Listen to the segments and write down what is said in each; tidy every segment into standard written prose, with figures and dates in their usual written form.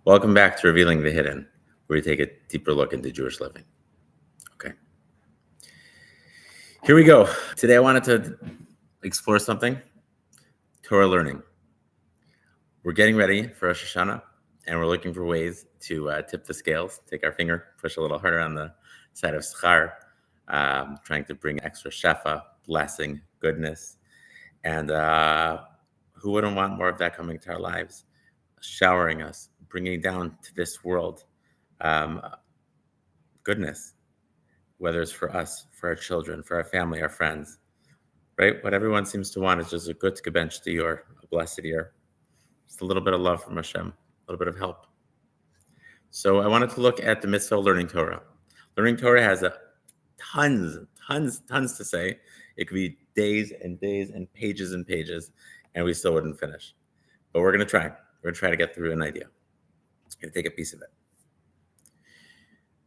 Welcome back to Revealing the Hidden, where we take a deeper look into Jewish living. Okay, here we go. Today I wanted to explore something, Torah learning. We're getting ready for Rosh Hashanah, and we're looking for ways to tip the scales, take our finger, push a little harder on the side of schar, trying to bring extra shefa, blessing, goodness, and who wouldn't want more of that coming to our lives, showering us, bringing down to this world um, goodness, whether it's for us, for our children, for our family, our friends, right? What everyone seems to want is just a good gebench to your, a blessed year. Just a little bit of love from Hashem, a little bit of help. So I wanted to look at the mitzvah of learning Torah. Learning Torah has tons to say. It could be days and days and pages, and we still wouldn't finish. But we're going to try. We're going to try to get through an idea. Going to take a piece of it.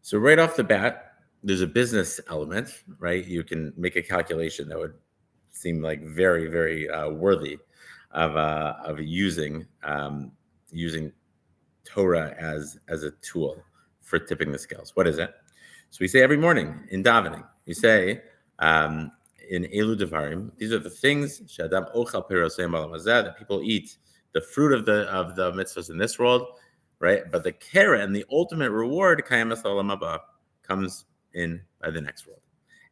So right off the bat, there's a business element, right? You can make a calculation that would seem like very, very worthy of using Torah as a tool for tipping the scales. What is it? So we say every morning in davening, we say in Elu Devarim, these are the things Shadam Ochal Perosem that people eat, the fruit of the mitzvahs in this world, right? But the kara and the ultimate reward, Kayamas Olam Haba, comes in by the next world.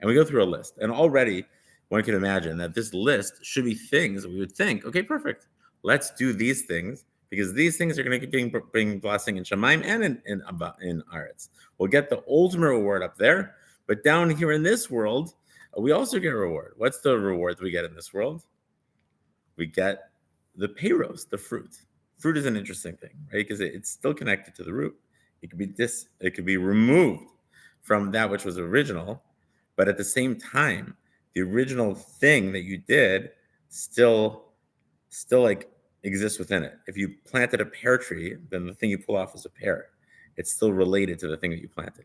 And we go through a list. And already one can imagine that this list should be things we would think, okay, perfect. Let's do these things because these things are going to bring blessing in Shemaim and in Aretz. We'll get the ultimate reward up there. But down here in this world, we also get a reward. What's the reward we get in this world? We get the peiros, the fruit. Fruit is an interesting thing, right? Because it's still connected to the root. It could be removed from that which was original, but at the same time, the original thing that you did still like exists within it. If you planted a pear tree, then the thing you pull off is a pear. It's still related to the thing that you planted.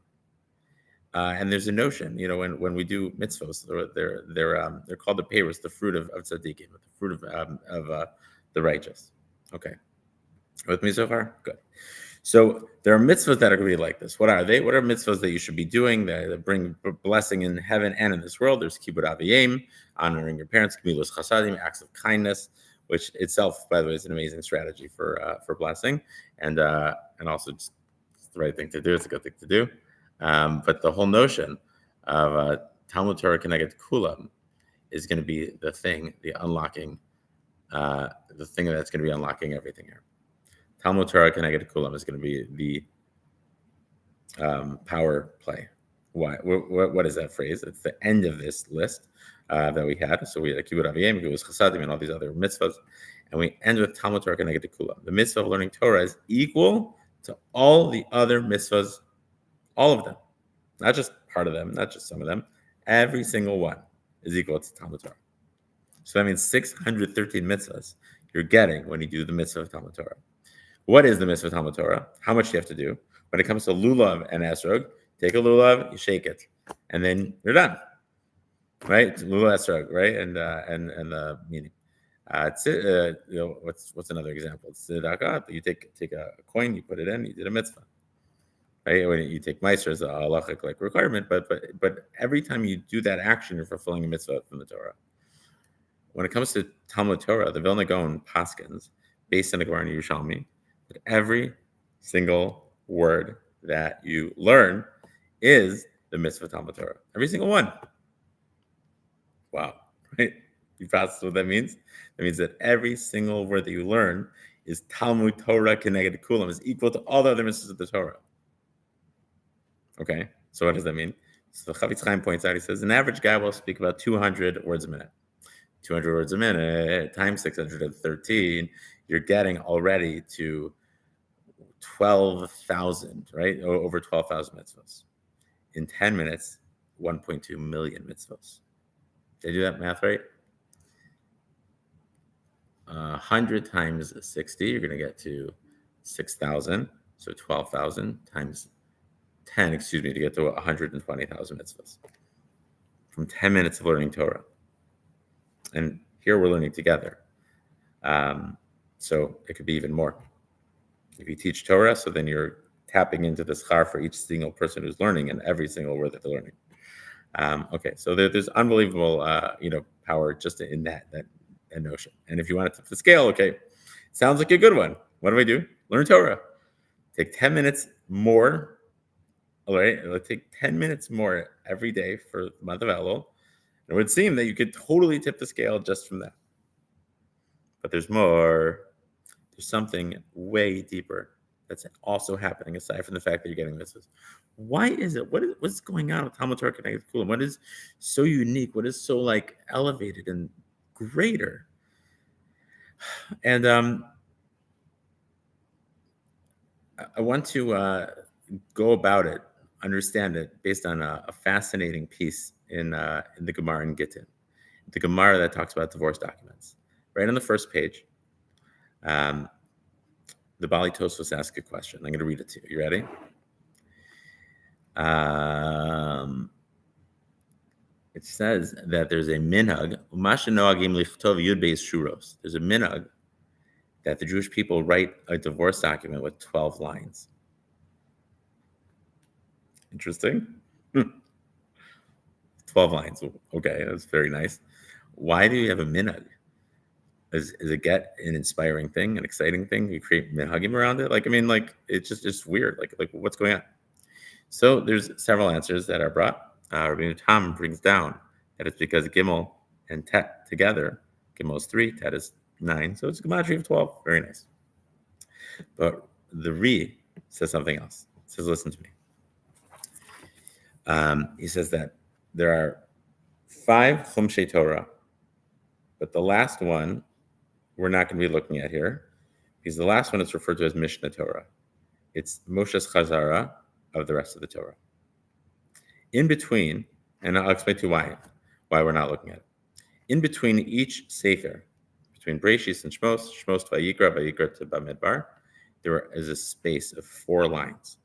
And there's a notion, when we do mitzvos, they're called the peiros, the fruit of tzaddikim, the fruit of the righteous. Okay, with me so far? Good. So there are mitzvahs that are going to be like this. What are they? What are mitzvahs that you should be doing that bring blessing in heaven and in this world? There's kibbud avayim, honoring your parents, gemilos chasadim, acts of kindness, which itself, by the way, is an amazing strategy for blessing, and also just the right thing to do. It's a good thing to do. But the whole notion of Talmud Torah Keneged Kulam is going to be the thing, the thing that's going to be unlocking everything here. Talmud Torah Keneged Kulam is going to be the power play. Why? What is that phrase? It's the end of this list that we had. So we had Kibbud Avayim, Gevurah Chasadim, and all these other mitzvahs, and we end with Talmud Torah Keneged Kulam. The mitzvah of learning Torah is equal to all the other mitzvahs, all of them, not just part of them, not just some of them. Every single one is equal to Talmud Torah. So that means 613 mitzvahs you're getting when you do the mitzvah of Talmud Torah. What is the mitzvah of Talmud Torah? How much do you have to do? When it comes to lulav and esrog, take a lulav, you shake it, and then you're done. Right? Lulav esrog, right? And the meaning. What's another example? It's tzedakah. You take a coin, you put it in, you did a mitzvah. Right? When you take meiser as a halachic like requirement, but every time you do that action, you're fulfilling a mitzvah from the Torah. When it comes to Talmud Torah, the Vilna Gaon paskins, based on the Gemara in Yerushalmi, that every single word that you learn is the mitzvah Talmud Torah. Every single one. Wow. Right? You process what that means? That means that every single word that you learn is Talmud Torah Keneged Kulam, is equal to all the other mitzvahs of the Torah. Okay, so what does that mean? So the Chavetz Chaim points out, he says, an average guy will speak about 200 words a minute. 200 words a minute times 613, you're getting already to 12,000, right? Over 12,000 mitzvahs. In 10 minutes, 1.2 million mitzvahs. Did I do that math right? 100 times 60, you're going to get to 6,000. So 12,000 times 10, to get to 120,000 mitzvahs. From 10 minutes of learning Torah. And here we're learning together. So it could be even more. If you teach Torah, so then you're tapping into the schar for each single person who's learning and every single word that they're learning. Okay, so there's unbelievable, power just in that notion. And if you want to tip the scale, okay, sounds like a good one. What do? Learn Torah. Take 10 minutes more. All right, let's take 10 minutes more every day for the month of Elul. It would seem that you could totally tip the scale just from that. But there's more. There's something way deeper that's also happening aside from the fact that you're getting this. Why is it? What's going on with Talmud Torah Connected Kulam? What is so unique? What is so like elevated and greater? And I want to go about it, understand it based on a fascinating piece in the Gemara in Gittin, the Gemara that talks about divorce documents. Right on the first page, the Bali Tosfos asks a question. I'm going to read it to you. You ready? It says that there's a minhag. There's a minhag that the Jewish people write a divorce document with 12 lines. Interesting. 12 lines. Okay, that's very nice. Why do you have a minhag? Is it get an inspiring thing, an exciting thing? You create minhagim around it? It's weird. Like what's going on? So there's several answers that are brought. Rabbeinu Tam brings down that it's because Gimel and Tet together, Gimel is 3, Tet is 9, so it's a gematria of 12. Very nice. But the Re says something else. It says, listen to me. He says that there are 5 Chumshei Torah, but the last one we're not going to be looking at here, because the last one is referred to as Mishnah Torah. It's Moshe's Chazara of the rest of the Torah. In between, and I'll explain to you why we're not looking at it. In between each Sefer, between Breshis and Shmos to Vayikra to Bamidbar, there is a space of 4 lines.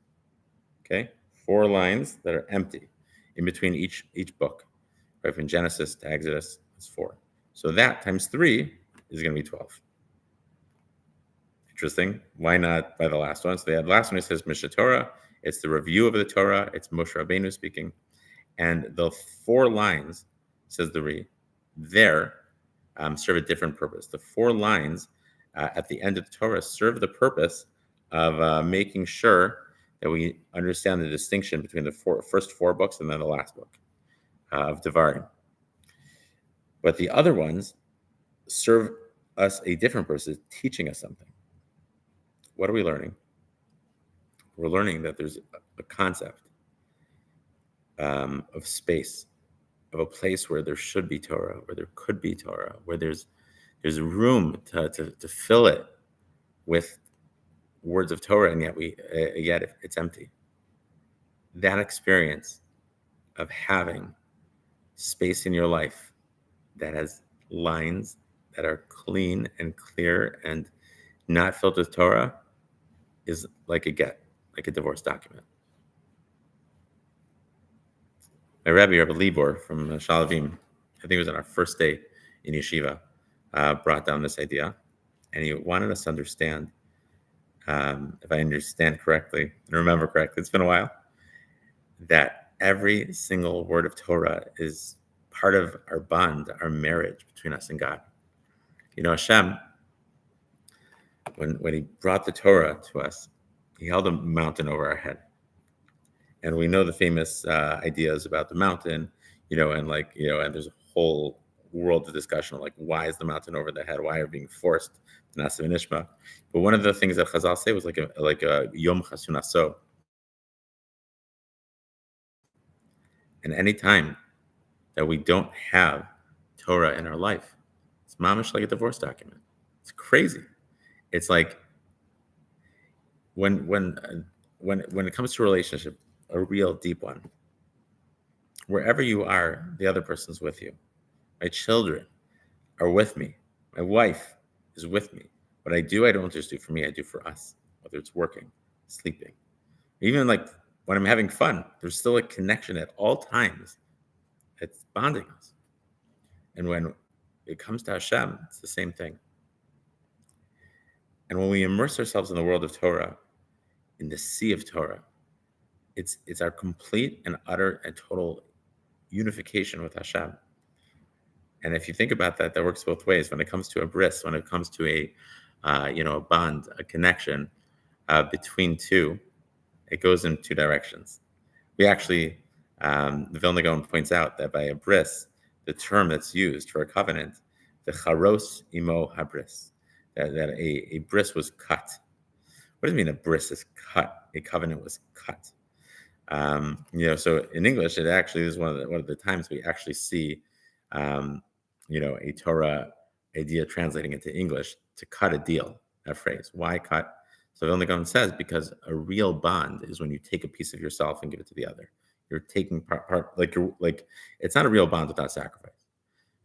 Okay? 4 lines that are empty in between each book. Right, from Genesis to Exodus, it's 4. So that times 3 is going to be 12. Interesting. Why not by the last one? So the last one, it says Mishnah Torah. It's the review of the Torah. It's Moshe Rabbeinu speaking. And the 4 lines, says the Re, there serve a different purpose. The 4 lines at the end of the Torah serve the purpose of making sure that we understand the distinction between the first 4 books and then the last book of Devarim. But the other ones serve us a different purpose, teaching us something. What are we learning? We're learning that there's a concept of space, of a place where there should be Torah, where there could be Torah, where there's room to fill it with words of Torah, and yet it's empty. That experience of having space in your life that has lines that are clean and clear and not filled with Torah is like a divorce document. My Rabbi Libor from Shalavim, I think it was on our first day in yeshiva, brought down this idea, and he wanted us to understand, if I understand correctly and remember correctly, it's been a while, that every single word of Torah is part of our bond, our marriage between us and God. You know, Hashem, when he brought the Torah to us, he held a mountain over our head. And we know the famous ideas about the mountain, and there's a whole world of discussion of why is the mountain over the head? Why are we being forced to Nasa Nishma? But one of the things that Chazal say was like a Yom Chasunaso. And any time that we don't have Torah in our life, it's mamish like a divorce document. It's crazy. It's like when it comes to a relationship, a real deep one, wherever you are, the other person's with you. My children are with me. My wife is with me. What I do, I don't just do for me, I do for us, whether it's working, sleeping. Even when I'm having fun, there's still a connection at all times. It's bonding us. And when it comes to Hashem, it's the same thing. And when we immerse ourselves in the world of Torah, in the sea of Torah, it's our complete and utter and total unification with Hashem. And if you think about that, that works both ways. When it comes to a bris, when it comes to a bond, a connection between two, it goes in two directions. We actually, the Vilna Gaon points out that by a bris, the term that's used for a covenant, the charos imo habris, that a bris was cut. What does it mean a bris is cut? A covenant was cut. So in English, it actually is one of the times we actually see, a Torah idea translating into English to cut a deal. That phrase, why cut? So Vilna Gaon says because a real bond is when you take a piece of yourself and give it to the other. You're taking part like it's not a real bond without sacrifice,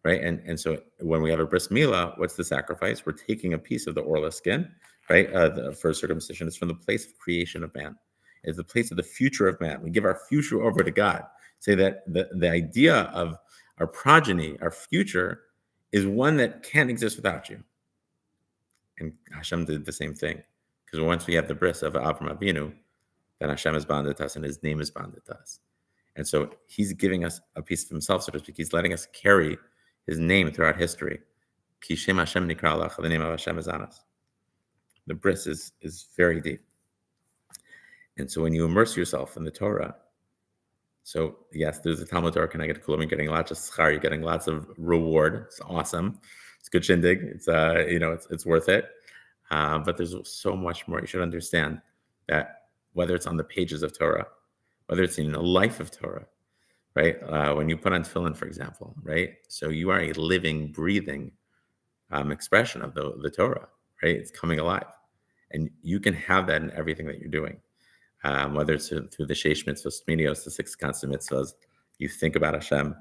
right? And so when we have a bris milah, what's the sacrifice? We're taking a piece of the orla skin, right? For circumcision, it's from the place of creation of man. It's the place of the future of man. We give our future over to God. Say that the idea of our progeny, our future, is one that can't exist without you. And Hashem did the same thing. Because once we have the bris of Avraham Avinu, then Hashem is bonded to us and his name is bonded to us. And so he's giving us a piece of himself, so to speak. He's letting us carry his name throughout history. Ki Shem Hashem nikra lach, the name of Hashem is on us. The bris is very deep. And so when you immerse yourself in the Torah, so yes, there's a Talmud Torah Connected Kulam, you're getting lots of schar, you're getting lots of reward. It's awesome. It's good shindig. It's worth it. But there's so much more. You should understand that whether it's on the pages of Torah, whether it's in the life of Torah, right? When you put on tefillin, for example, right? So you are a living, breathing expression of the Torah, right? It's coming alive. And you can have that in everything that you're doing. Whether it's through the Sheish Mitzvahs, Tminios, the 6 constant mitzvahs, you think about Hashem,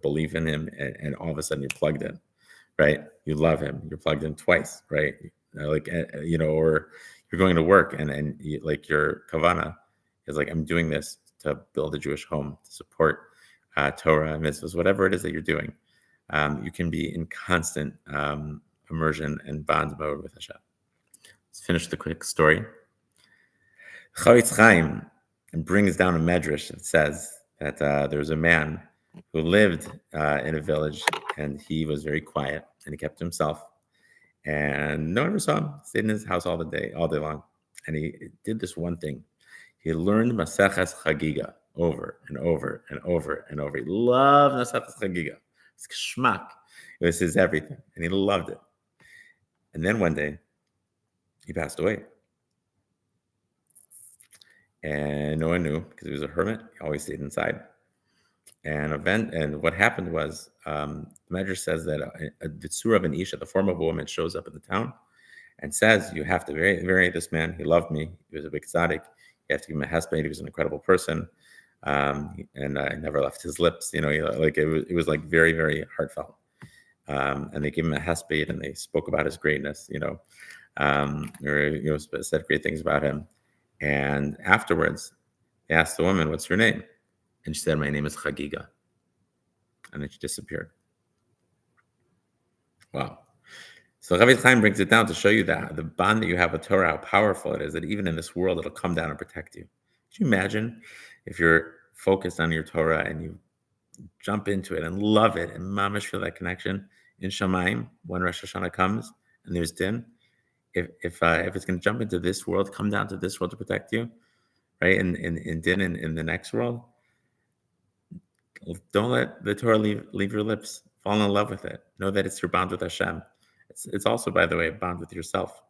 believe in him, and all of a sudden you're plugged in, right? You love him, you're plugged in twice, right? Or you're going to work and your kavana is like, I'm doing this to build a Jewish home, to support Torah, mitzvahs, whatever it is that you're doing. You can be in constant immersion and bond mode with Hashem. Let's finish the quick story. Chavetz Chaim brings down a medrash that says that there was a man who lived in a village and he was very quiet and he kept to himself and no one ever saw him. He stayed in his house all day long. And he did this one thing. He learned Maseches Chagiga over and over and over and over. He loved Maseches Chagiga. It's geschmack. It was his everything. And he loved it. And then one day, he passed away. And no one knew because he was a hermit. He always stayed inside. And what happened was, the Medrash says that the tzura of an isha, the form of a woman, shows up in the town and says, you have to marry this man. He loved me. He was a big tzaddik. You have to give him a hesped. He was an incredible person. And I never left his lips. It was like very, very heartfelt. And they gave him a hesped and they spoke about his greatness, said great things about him. And afterwards, they asked the woman, what's your name? And she said, my name is Chagiga. And then she disappeared. Wow. So Chavetz Chaim brings it down to show you that the bond that you have with Torah, how powerful it is, that even in this world, it'll come down and protect you. Could you imagine if you're focused on your Torah and you jump into it and love it and mamish feel that connection in Shamayim when Rosh Hashanah comes and there's din? If it's going to jump into this world, come down to this world to protect you, right? In din in the next world, don't let the Torah leave your lips. Fall in love with it. Know that it's your bond with Hashem. It's also, by the way, a bond with yourself.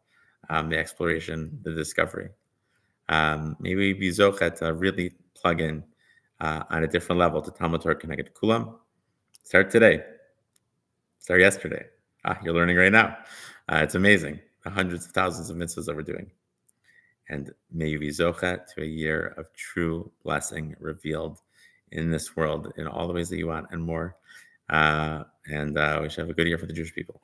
The exploration, the discovery. Maybe be zochet to really plug in on a different level to Talmud Torah Connected Kulam. Start today. Start yesterday. You're learning right now. It's amazing. The hundreds of thousands of mitzvahs that we're doing. And may you be zochet to a year of true blessing revealed in this world in all the ways that you want and more. And we should have a good year for the Jewish people.